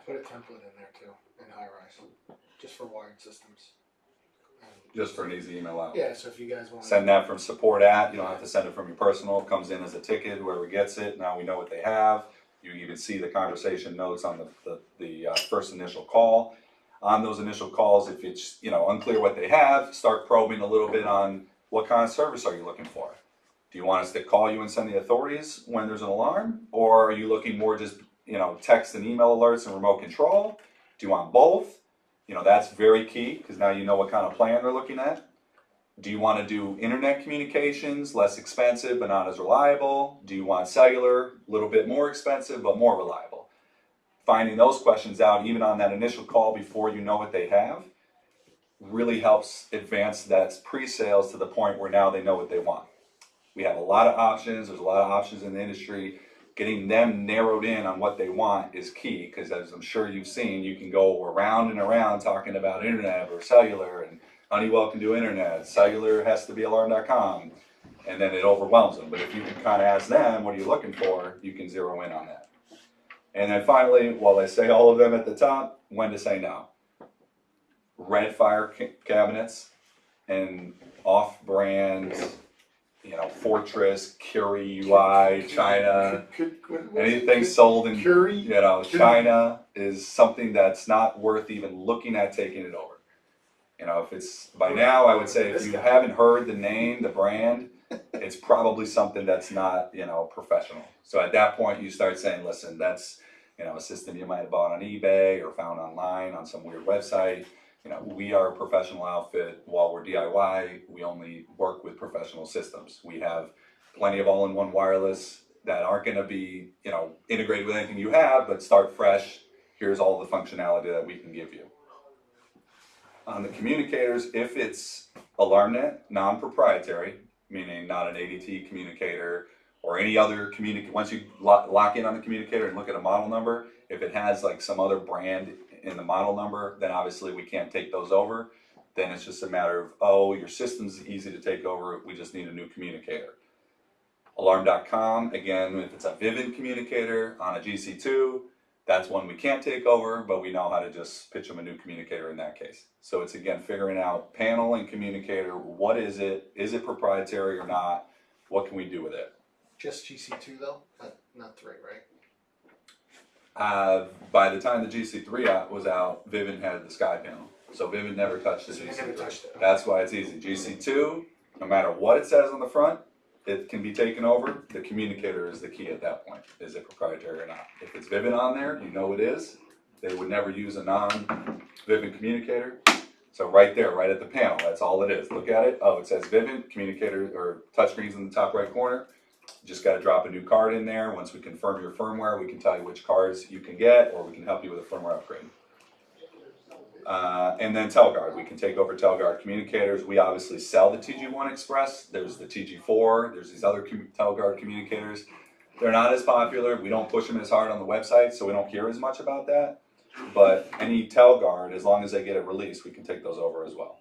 put a template in there too, in high-rise, just for wired systems. Just for an easy email out. Yeah, so if you guys want Send that from support at, you don't have to send it from your personal, it comes in as a ticket, whoever gets it, now we know what they have. You even see the conversation notes on the first initial call. On those initial calls, if it's unclear what they have, start probing a little bit on what kind of service are you looking for. Do you want us to call you and send the authorities when there's an alarm? Or are you looking more just text and email alerts and remote control? Do you want both? That's very key because now you know what kind of plan they're looking at. Do you want to do internet communications, less expensive but not as reliable? Do you want cellular, a little bit more expensive but more reliable? Finding those questions out even on that initial call before you know what they have really helps advance that pre-sales to the point where now they know what they want. We have a lot of options. There's a lot of options in the industry. Getting them narrowed in on what they want is key because, as I'm sure you've seen, you can go around and around talking about internet or cellular, and Honeywell can do internet. Cellular has to be alarm.com, and then it overwhelms them. But if you can kind of ask them, what are you looking for, you can zero in on that. And then finally, while I say all of them at the top, when to say no. Red fire cabinets and off-brand, Fortress, Curie, UI, China, anything sold in China is something that's not worth even looking at taking it over. If it's by now, I would say if you haven't heard the name, the brand, it's probably something that's not professional. So at that point, you start saying, listen, that's a system you might have bought on eBay or found online on some weird website. We are a professional outfit. While we're DIY, we only work with professional systems. We have plenty of all-in-one wireless that aren't going to be, integrated with anything you have, but start fresh. Here's all the functionality that we can give you. On the communicators, if it's AlarmNet, non-proprietary, meaning not an ADT communicator or any other once you lock in on the communicator and look at a model number, if it has like some other brand in the model number, then obviously we can't take those over. Then it's just a matter of, your system's easy to take over, we just need a new communicator. Alarm.com, again, if it's a Vivint communicator on a GC2, that's one we can't take over, but we know how to just pitch them a new communicator in that case. So it's, again, figuring out panel and communicator, what is it proprietary or not, what can we do with it? Just GC2 though, not 3, right? By the time the GC3 was out, Vivint had the Sky panel. So Vivint never touched the GC3. Never touched it. That's why it's easy. GC2, no matter what it says on the front, it can be taken over. The communicator is the key at that point. Is it proprietary or not? If it's Vivint on there, you know it is. They would never use a non-Vivint communicator. So right there, right at the panel, that's all it is. Look at it. Oh, it says Vivint communicator or touchscreens in the top right corner. Just got to drop a new card in there. Once we confirm your firmware, we can tell you which cards you can get, or we can help you with a firmware upgrade. And then Telguard, we can take over Telguard communicators. We obviously sell the TG1 Express. There's the TG4. There's these other Telguard communicators. They're not as popular. We don't push them as hard on the website, so we don't hear as much about that. But any Telguard, as long as they get it released, we can take those over as well.